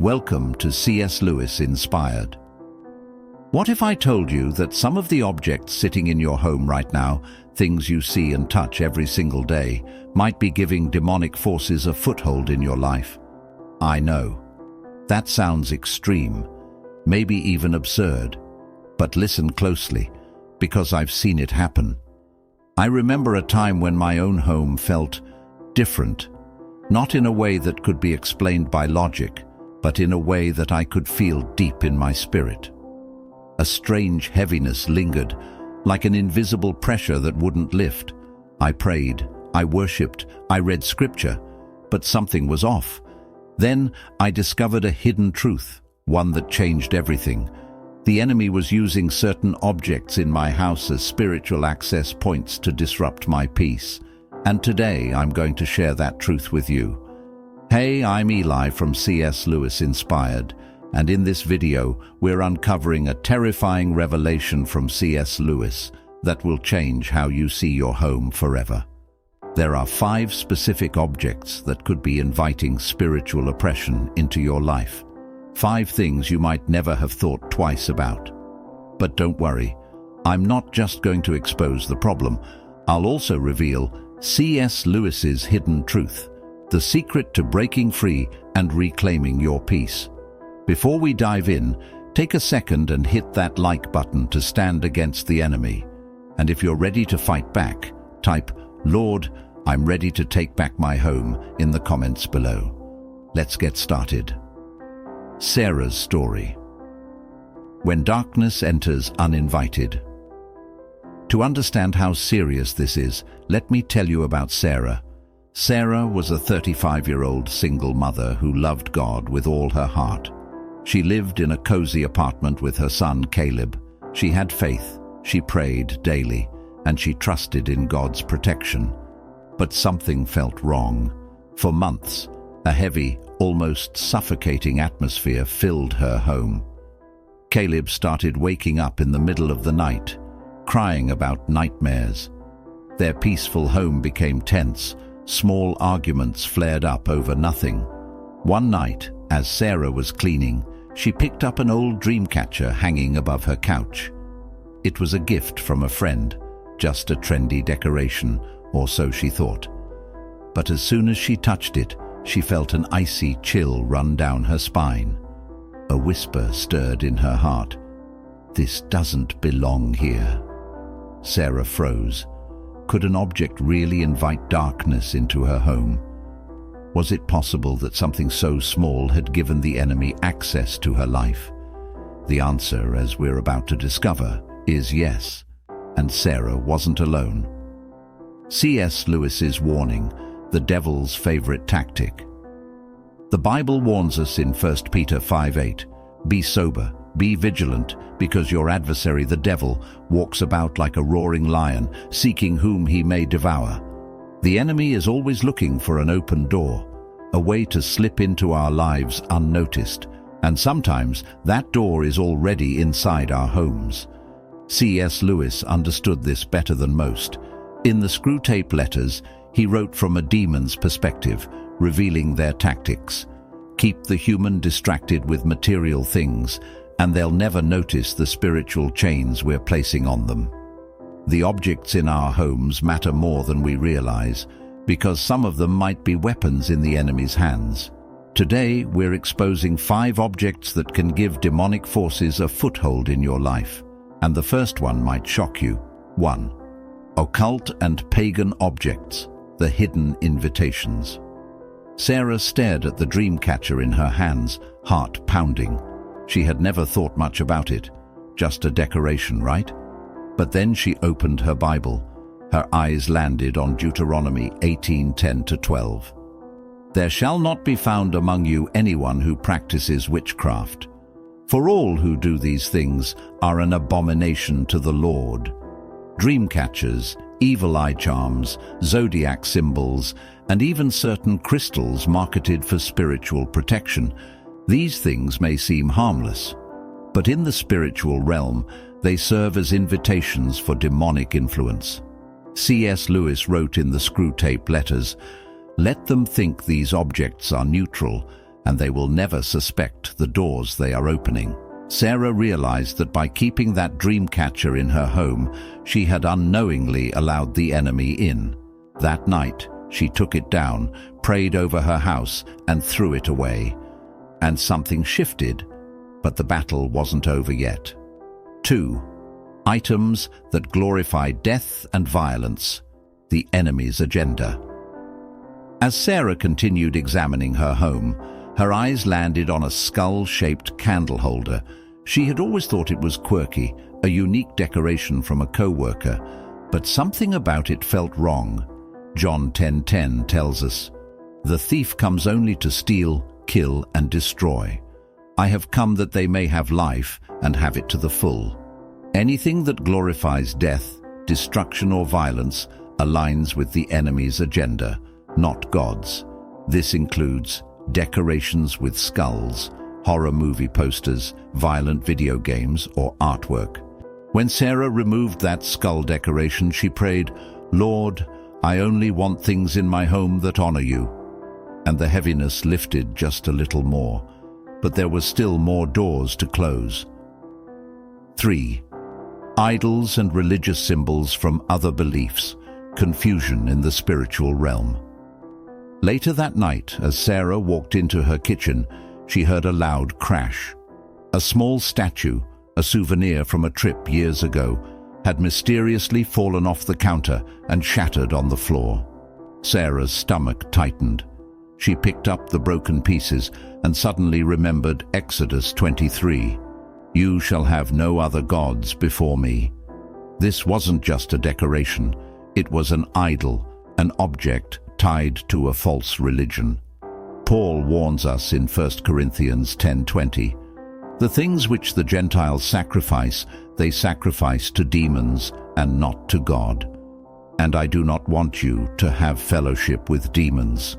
Welcome to C.S. Lewis Inspired. What if I told you that some of the objects sitting in your home right now, things you see and touch every single day, might be giving demonic forces a foothold in your life? I know. That sounds extreme, maybe even absurd. But listen closely, because I've seen it happen. I remember a time when my own home felt different, not in a way that could be explained by logic, but in a way that I could feel deep in my spirit. A strange heaviness lingered, like an invisible pressure that wouldn't lift. I prayed, I worshipped, I read scripture, but something was off. Then I discovered a hidden truth, one that changed everything. The enemy was using certain objects in my house as spiritual access points to disrupt my peace. And today I'm going to share that truth with you. Hey, I'm Eli from C.S. Lewis Inspired, and in this video we're uncovering a terrifying revelation from C.S. Lewis that will change how you see your home forever. There are 5 specific objects that could be inviting spiritual oppression into your life. 5 things you might never have thought twice about. But don't worry, I'm not just going to expose the problem. I'll also reveal C.S. Lewis's hidden truth, the secret to breaking free and reclaiming your peace. Before we dive in, take a second and hit that like button to stand against the enemy. And if you're ready to fight back, type, "Lord, I'm ready to take back my home," in the comments below. Let's get started. Sarah's story. When darkness enters uninvited. To understand how serious this is, let me tell you about Sarah. Sarah was a 35-year-old single mother who loved God with all her heart. She lived in a cozy apartment with her son Caleb. She had faith, she prayed daily, and she trusted in God's protection. But something felt wrong. For months, a heavy, almost suffocating atmosphere filled her home. Caleb started waking up in the middle of the night, crying about nightmares. Their peaceful home became tense. Small arguments flared up over nothing. One night, as Sarah was cleaning, she picked up an old dream catcher hanging above her couch. It was a gift from a friend, just a trendy decoration, or so she thought. But as soon as she touched it, she felt an icy chill run down her spine. A whisper stirred in her heart. "This doesn't belong here." Sarah froze. Could an object really invite darkness into her home? Was it possible that something so small had given the enemy access to her life? The answer, as we're about to discover, is yes. And Sarah wasn't alone. C.S. Lewis's warning, the devil's favorite tactic. The Bible warns us in 1 Peter 5:8, "Be sober, be vigilant, because your adversary the devil walks about like a roaring lion, seeking whom he may devour." The enemy is always looking for an open door, a way to slip into our lives unnoticed, and sometimes that door is already inside our homes. C.S. Lewis understood this better than most. In the Screwtape Letters, he wrote from a demon's perspective, revealing their tactics. Keep the human distracted with material things, and they'll never notice the spiritual chains we're placing on them. The objects in our homes matter more than we realize, because some of them might be weapons in the enemy's hands. Today, we're exposing 5 objects that can give demonic forces a foothold in your life. And the first one might shock you. 1. Occult and pagan objects, the hidden invitations. Sarah stared at the dream catcher in her hands, heart pounding. She had never thought much about it. Just a decoration, right? But then she opened her Bible. Her eyes landed on Deuteronomy 18:10-12. "There shall not be found among you anyone who practices witchcraft. For all who do these things are an abomination to the Lord." Dream catchers, evil eye charms, zodiac symbols, and even certain crystals marketed for spiritual protection. These things may seem harmless, but in the spiritual realm, they serve as invitations for demonic influence. C.S. Lewis wrote in the Screwtape Letters, "Let them think these objects are neutral, and they will never suspect the doors they are opening. Sarah realized that by keeping that dream catcher in her home, she had unknowingly allowed the enemy in. That night, she took it down, prayed over her house, and threw it away. And something shifted, but the battle wasn't over yet. 2. Items that glorify death and violence, the enemy's agenda. As Sarah continued examining her home, her eyes landed on a skull-shaped candle holder. She had always thought it was quirky, a unique decoration from a co-worker, but something about it felt wrong. John 10:10 tells us, "The thief comes only to steal, kill, and destroy. I have come that they may have life and have it to the full." Anything that glorifies death, destruction, or violence aligns with the enemy's agenda, not God's. This includes decorations with skulls, horror movie posters, violent video games, or artwork. When Sarah removed that skull decoration, she prayed, "Lord, I only want things in my home that honor you." And the heaviness lifted just a little more, but there were still more doors to close. 3. Idols and religious symbols from other beliefs, confusion in the spiritual realm. Later that night, as Sarah walked into her kitchen, she heard a loud crash. A small statue, a souvenir from a trip years ago, had mysteriously fallen off the counter and shattered on the floor. Sarah's stomach tightened. She picked up the broken pieces and suddenly remembered Exodus 23. "You shall have no other gods before me." This wasn't just a decoration. It was an idol, an object tied to a false religion. Paul warns us in 1 Corinthians 10:20, "The things which the Gentiles sacrifice, they sacrifice to demons and not to God. And I do not want you to have fellowship with demons."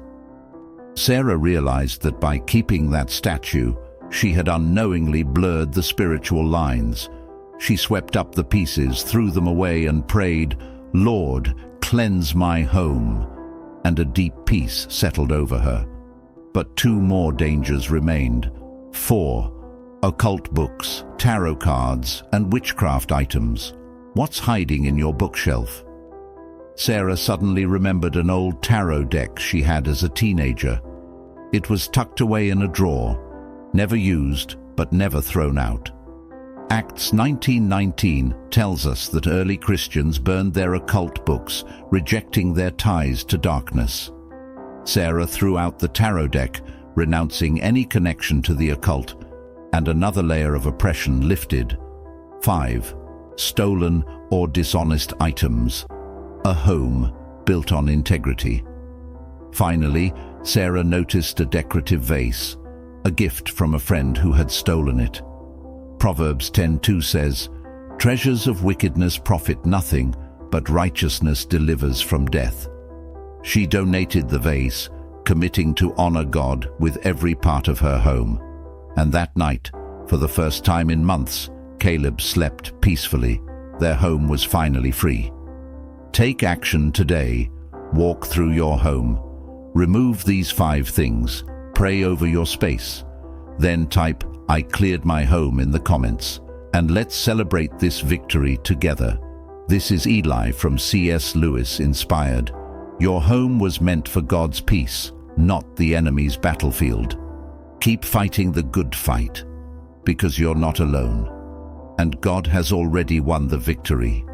Sarah realized that by keeping that statue, she had unknowingly blurred the spiritual lines. She swept up the pieces, threw them away, and prayed, "Lord, cleanse my home." And a deep peace settled over her. But 2 more dangers remained. 4. Occult books, tarot cards, and witchcraft items. What's hiding in your bookshelf? Sarah suddenly remembered an old tarot deck she had as a teenager. It was tucked away in a drawer, never used but never thrown out. Acts 19:19 tells us that early Christians burned their occult books, rejecting their ties to darkness. Sarah threw out the tarot deck, renouncing any connection to the occult, and another layer of oppression lifted. 5. Stolen or dishonest items. A home built on integrity. Finally, Sarah noticed a decorative vase, a gift from a friend who had stolen it. Proverbs 10:2 says, "Treasures of wickedness profit nothing, but righteousness delivers from death." She donated the vase, committing to honor God with every part of her home. And that night, for the first time in months, Caleb slept peacefully. Their home was finally free. Take action today. Walk through your home. Remove these 5 things. Pray over your space. Then type, "I cleared my home" in the comments. And let's celebrate this victory together. This is Eli from C.S. Lewis Inspired. Your home was meant for God's peace, not the enemy's battlefield. Keep fighting the good fight, because you're not alone. And God has already won the victory.